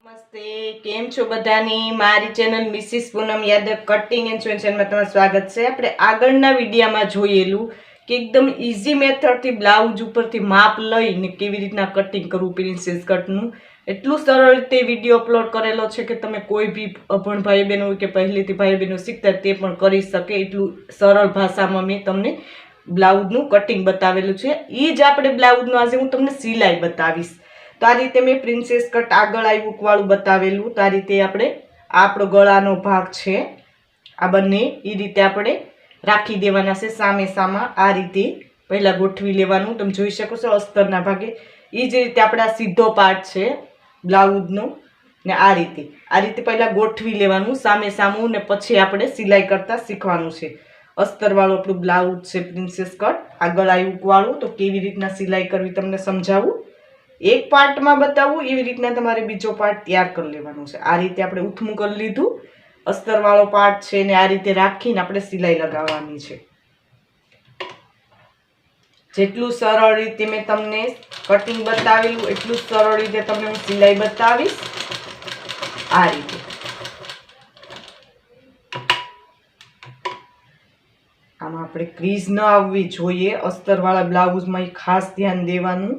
નમસ્તે, કેમ છો બધાની? મારી channel Mrs Poonam Yadav cutting and સેશનમાં તમારું સ્વાગત છે. આપણે આગળના વિડીયોમાં જોયેલું કે એકદમ ઈઝી મેથડથી બ્લાઉઝ ઉપરથી માપ લઈને કેવી રીતના કટિંગ કરવું પ્રિન્સેસ કટનું એટલું સરળ રીતે વિડીયો અપલોડ કરેલો છે કે તમે કોઈ બી અભણ ભાઈ બહેનો હોય કે પહેલેથી ભાઈ બહેનો શીખતા તે પણ કરી શકે એટલું સરળ ભાષામાં મેં તમને બ્લાઉઝનું કટિંગ બતાવેલું છે. એ જ આપણે બ્લાઉઝનું આજે હું તમને સિલાઈ બતાવીશ. તો આ રીતે મેં પ્રિન્સેસ કટ આગળ આવ્યું વાળું બતાવેલું. તો આ રીતે આપણે આપણો ગળાનો ભાગ છે આ બંને એ રીતે આપણે રાખી દેવાના છે સામે સામા. આ રીતે પહેલાં ગોઠવી લેવાનું. તમે જોઈ શકો છો અસ્તરના ભાગે. એ જ રીતે આપણા સીધો પાર્ટ છે બ્લાઉઝનો ને આ રીતે પહેલાં ગોઠવી લેવાનું સામે સામું ને પછી આપણે સિલાઈ કરતાં શીખવાનું છે. અસ્તરવાળું આપણું બ્લાઉઝ છે પ્રિન્સેસ કટ આગળ આવ્યું વાળું. તો કેવી રીતના સિલાઈ કરવી તમને સમજાવું. એક પાર્ટમાં બતાવું એવી રીતના તમારે બીજો પાર્ટ તૈયાર કરી લેવાનો છે. આ રીતે આપણે ઉથમું કરી લીધું. અસ્તરવાળો પાર્ટ છે ને આ રીતે રાખીને આપણે સિલાઈ લગાવવાની છે. જેટલું સરળ રીતે મેં તમને કટિંગ બતાવેલું એટલું સરળ રીતે તમને હું સિલાઈ બતાવીશ. આ રીતે આમાં આપણે ક્રીઝ ન આવવી જોઈએ. અસ્તરવાળા બ્લાઉઝમાં એ ખાસ ધ્યાન દેવાનું.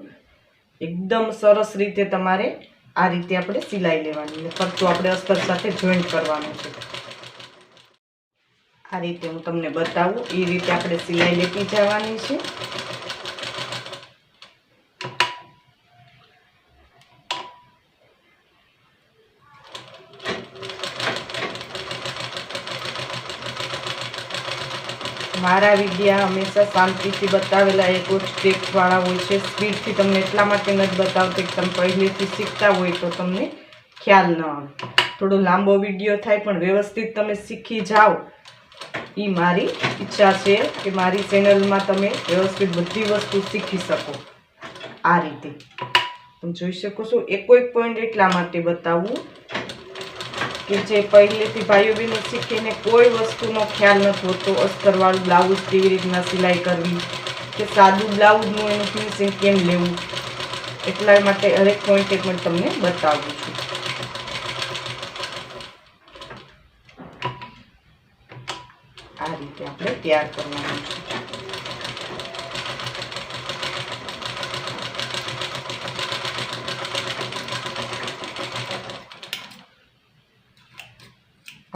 એકદમ સરસ રીતે તમારે આ રીતે આપણે સિલાઈ લેવાની ને ફરતું આપણે અસ્તર સાથે જોઈન્ટ કરવાનું છે. આ રીતે હું તમને બતાવું એ રીતે આપણે સિલાઈ લેતી જવાની છે. મારા વિડીયા હંમેશા શાંતિથી બતાવેલા એક સ્ટેપવાળા હોય છે. સ્પીડથી તમને એટલા માટે નથી બતાવતી કે તમે પહેલેથી શીખતા હોય તો તમને ખ્યાલ ન આવે. થોડો લાંબો વિડીયો થાય પણ વ્યવસ્થિત તમે શીખી જાઓ એ મારી ઈચ્છા છે કે મારી ચેનલમાં તમે વ્યવસ્થિત બધી વસ્તુ શીખી શકો. આ રીતે તમે જોઈ શકો છો. એકો એક પોઈન્ટ એટલા માટે બતાવવું કે જે પહેલેથી ભાઈઓ બહેનો શીખીને કોઈ વસ્તુનો ખ્યાલ નથી હોતો. અસ્તરવાળું બ્લાઉઝ કેવી રીતના સિલાઈ કરવી કે સાદું બ્લાઉઝનું એનું ફિનિશિંગ કેમ લેવું એટલા માટે હરેક પોઈન્ટ એક મિનિટ તમને બતાવું છું. આ રીતે આપણે તૈયાર કરવાનું છે.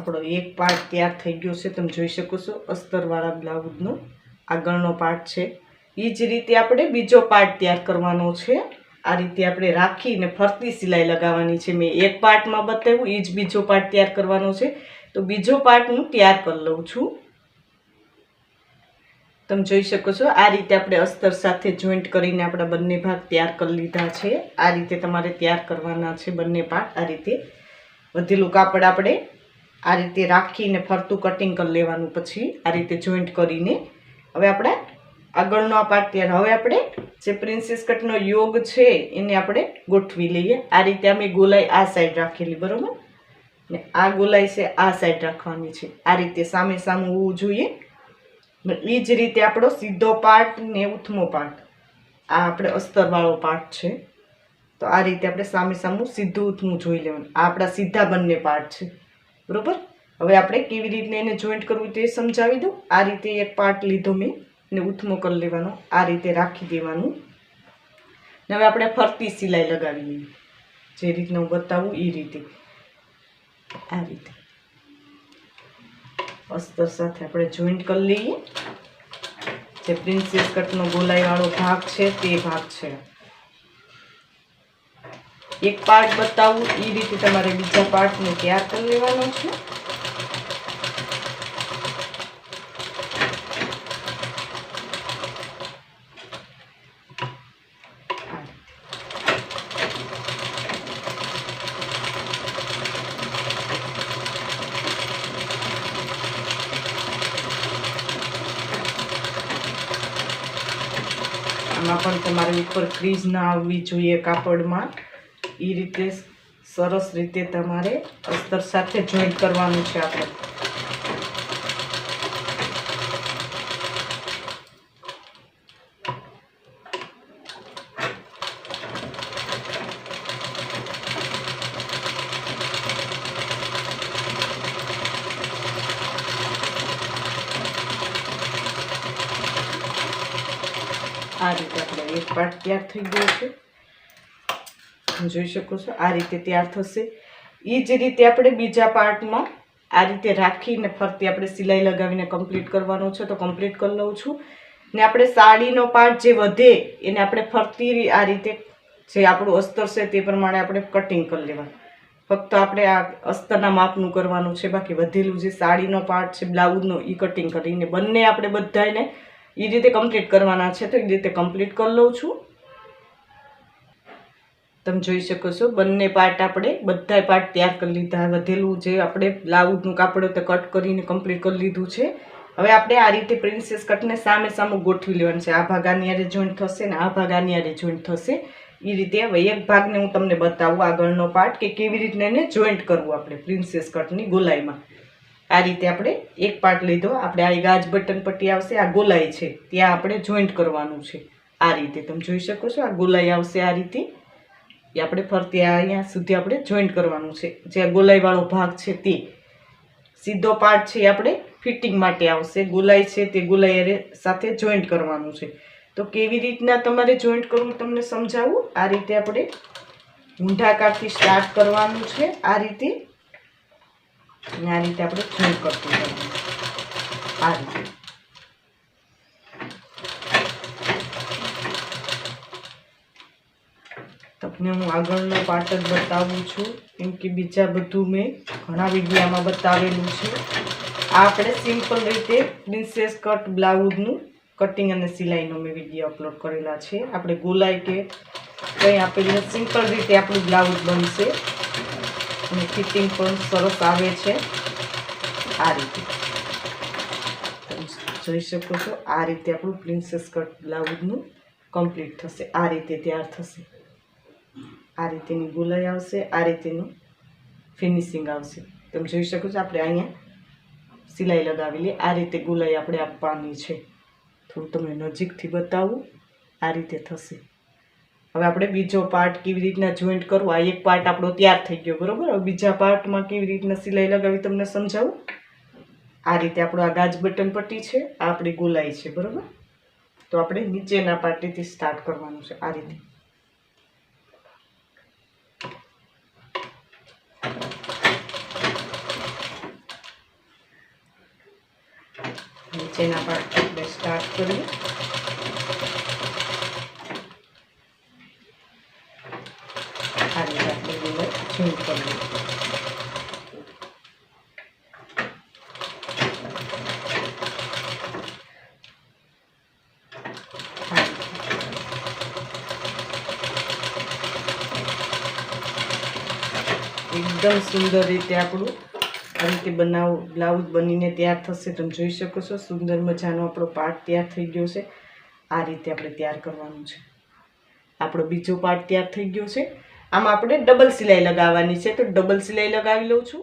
આપણો એક પાર્ટ તૈયાર થઈ ગયો છે. તમે જોઈ શકો છો અસ્તરવાળા બ્લાઉઝનો આગળનો પાર્ટ છે. એ જ રીતે આપણે બીજો પાર્ટ તૈયાર કરવાનો છે. આ રીતે આપણે રાખીને ફરતી સિલાઈ લગાવવાની છે. મેં એક પાર્ટમાં બતાવ્યું એ જ બીજો પાર્ટ તૈયાર કરવાનો છે. તો બીજો પાર્ટ હું તૈયાર કરી લઉં છું. તમે જોઈ શકો છો આ રીતે આપણે અસ્તર સાથે જોઈન્ટ કરીને આપણા બંને ભાગ તૈયાર કરી લીધા છે. આ રીતે તમારે તૈયાર કરવાના છે બંને પાર્ટ. આ રીતે વધેલું કાપડ આપણે આ રીતે રાખીને ફરતું કટિંગ કરી લેવાનું. પછી આ રીતે જોઈન્ટ કરીને હવે આપણે આગળનો આ પાર્ટ તૈયાર. હવે આપણે જે પ્રિન્સેસ કટનો યોગ છે એને આપણે ગોઠવી લઈએ. આ રીતે અમે ગોલાઈ આ સાઈડ રાખેલી બરોબર ને આ ગોલાઈ છે આ સાઈડ રાખવાની છે. આ રીતે સામે સામે હોવું જોઈએ. એ જ રીતે આપણો સીધો પાર્ટ ને ઉથમો પાર્ટ આ આપણે અસ્તરવાળો પાર્ટ છે. તો આ રીતે આપણે સામે સામું સીધું ઉથમું જોઈ લેવાનું. આ આપણા સીધા બંને પાર્ટ છે બરોબર. હવે આપણે કેવી રીતને એને જોઈન્ટ કરવું તે સમજાવી દઉં. આ રીતે એક પાર્ટ લીધો મેં ને ઉથમો કરી લેવાનો. આ રીતે રાખી દેવાનું. ને હવે આપણે ફરતી સિલાઈ લગાવી લઈએ જે રીતના હું બતાવું એ રીતે. આ રીતે અસ્તર સાથે આપણે જોઈન્ટ કરી લઈએ. જે પ્રિન્સેસ કટનો ગોલાઈવાળો ભાગ છે તે ભાગ છે. એક પાર્ટ બતાવું એ રીતે તમારે બીજા પાર્ટને તૈયાર કરી લેવાનો છે. આમાં પણ તમારે ઉપર ક્રીઝ ના આવવી જોઈએ કાપડમાં. એ રીતે સરસ રીતે તમારે અસ્તર સાથે જોઈન્ટ કરવાનું છે આપણે. આ રીતે આપણે એક પાર્ટ તૈયાર થઈ ગયો છે, જોઈ શકો છો આ રીતે તૈયાર થશે. એ જ રીતે આપણે બીજા પાર્ટમાં આ રીતે રાખીને ફરતી આપણે સિલાઈ લગાવીને કમ્પ્લીટ કરવાનું છે, તો કમ્પ્લીટ કરી લઉં છું. ને આપણે સાડીનો પાર્ટ જે વધે એને આપણે ફરતી આ રીતે જે આપણું અસ્તર છે તે પ્રમાણે આપણે કટિંગ કરી લેવાનું. ફક્ત આપણે આ અસ્તરના માપનું કરવાનું છે, બાકી વધેલું જે સાડીનો પાર્ટ છે બ્લાઉઝનો એ કટિંગ કરીને બંને આપણે બધાને એ રીતે કમ્પ્લીટ કરવાના છે, તો એ રીતે કમ્પ્લીટ કરી લઉં છું. તમે જોઈ શકો છો બંને પાર્ટ આપણે બધા પાર્ટ તૈયાર કરી લીધા. વધેલું જે આપણે બ્લાઉઝનું કાપડ તે કટ કરીને કમ્પ્લીટ કરી લીધું છે. હવે આપણે આ રીતે પ્રિન્સેસ કટને સામે સામે ગોઠવી લેવાનું છે. આ ભાગ આની હારે જોઈન્ટ થશે ને આ ભાગ આની હારે જોઈન્ટ થશે. એ રીતે હવે એક ભાગને હું તમને બતાવું આગળનો પાર્ટ કે કેવી રીતના એને જોઈન્ટ કરવું આપણે પ્રિન્સેસ કટની ગોલાઈમાં. આ રીતે આપણે એક પાર્ટ લીધો, આપણે આ ગાજ બટન પટ્ટી આવશે, આ ગોલાઈ છે ત્યાં આપણે જોઈન્ટ કરવાનું છે. આ રીતે તમે જોઈ શકો છો આ ગોલાઈ આવશે, આ રીતે એ આપણે ફરતી અહીંયા સુધી આપણે જોઈન્ટ કરવાનું છે. જે ગોલાઈવાળો ભાગ છે તે સીધો પાર્ટ છે આપણે ફિટિંગ માટે આવશે, ગોલાઈ છે તે ગોલાઈ સાથે જોઈન્ટ કરવાનું છે. તો કેવી રીતના તમારે જોઈન્ટ કરવું તમને સમજાવું. આ રીતે આપણે ઊંધાકારથી સ્ટાર્ટ કરવાનું છે, આ રીતે અને આ રીતે આપણે જોઈન્ટ કરતું જવાનું આ રીતે. તમને હું આગળનો પાર્ટ જ બતાવું છું, કેમ કે બીજા બધું મેં ઘણા વિડીયોમાં બતાવેલું છે. આ આપણે સિમ્પલ રીતે પ્રિન્સેસ કટ બ્લાઉઝનું કટિંગ અને સિલાઈનો મેં વિડીયો અપલોડ કરેલા છે. આપણે ગોલાઈ કે કંઈ આપેલી સિમ્પલ રીતે આપણું બ્લાઉઝ બનશે અને ફિટિંગ પણ સરસ આવે છે. આ રીતે જોઈ શકો છો આ રીતે આપણું પ્રિન્સેસ કટ બ્લાઉઝનું કમ્પ્લીટ થશે. આ રીતે તૈયાર થશે. આ રીતેની ગોલાઈ આવશે, આ રીતેનું ફિનિશિંગ આવશે. તમે જોઈ શકો છો આપણે અહીંયા સિલાઈ લગાવી લઈએ. આ રીતે ગોલાઈ આપણે આપવાની છે. થોડું તમને નજીકથી બતાવું. આ રીતે થશે. હવે આપણે બીજો પાર્ટ કેવી રીતના જોઈન્ટ કરવું, આ એક પાર્ટ આપણો તૈયાર થઈ ગયો બરાબર. હવે બીજા પાર્ટમાં કેવી રીતના સિલાઈ લગાવી તમને સમજાવું. આ રીતે આપણો આ ગાજ બટન પટ્ટી છે, આ આપણી ગોલાઈ છે બરાબર. તો આપણે નીચેના પાર્ટીથી સ્ટાર્ટ કરવાનું છે. આ રીતે નીચેના પાર્ટ આપણે સ્ટાર્ટ કરીએ. આ રીતે આપણે ગોલાઈ જોઈન્ટ કરીએ. એકદમ સુંદર રીતે આપણું આ રીતે બ્લાઉઝ બનીને તૈયાર થશે. તમે જોઈ શકો છો સુંદર મજાનો આપણો પાર્ટ તૈયાર થઈ ગયો છે. આ રીતે આપણે તૈયાર કરવાનું છે. આપણો બીજો પાર્ટ તૈયાર થઈ ગયો છે. આમાં આપણે ડબલ સિલાઈ લગાવવાની છે, તો ડબલ સિલાઈ લગાવી લઉં છું.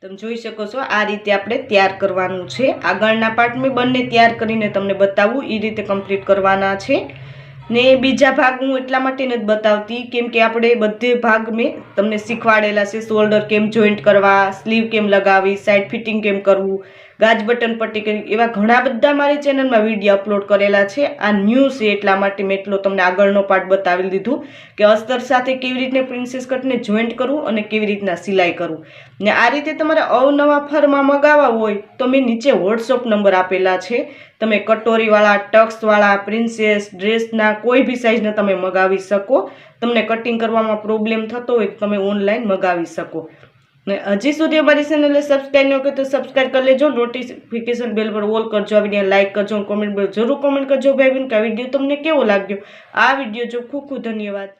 તમે જોઈ શકો છો આ રીતે આપણે તૈયાર કરવાનું છે. આગળના પાર્ટ મેં બંને તૈયાર કરીને તમને બતાવું એ રીતે કમ્પ્લીટ કરવાના છે. ને બીજા ભાગ હું એટલા માટે નથી બતાવતી કેમ કે આપણે બધે ભાગ મેં તમને શીખવાડેલા છે. શોલ્ડર કેમ જોઈન્ટ કરવા, સ્લીવ કેમ લગાવી, સાઈડ ફિટિંગ કેમ કરવું, ગાજ બટન પટ્ટી કરી, એવા ઘણા બધા મારી ચેનલમાં વિડીયો અપલોડ કરેલા છે. આ ન્યૂ છે એટલા માટે મેં એટલો તમને આગળનો પાર્ટ બતાવી દીધું કે અસ્તર સાથે કેવી રીતને પ્રિન્સેસ કટને જોઈન્ટ કરવું અને કેવી રીતના સિલાઈ કરવું. ને આ રીતે તમારે અવનવા ફરમાં મગાવવા હોય તો મેં નીચે વોટ્સઅપ નંબર આપેલા છે. તમે કટોરીવાળા, ટક્સવાળા, પ્રિન્સેસ ડ્રેસના કોઈ બી સાઇઝના તમે મગાવી શકો. તમને કટિંગ કરવામાં પ્રોબ્લેમ થતો હોય તો તમે ઓનલાઈન મગાવી શકો. ને હજી સુધી અમારી ચેનલને સબસ્ક્રાઈબ ન કરો તો સબસ્ક્રાઈબ કરી લેજો. નોટિફિકેશન બેલ પર ઓલ કરજો. આ વિડીયો લાઇક કરજો, કોમેન્ટ પર જરૂર કોમેન્ટ કરજો ભાઈ બહેન કે આ વિડીયો તમને કેવો લાગ્યો. આ વિડીયો જો ખૂબ ખૂબ ધન્યવાદ.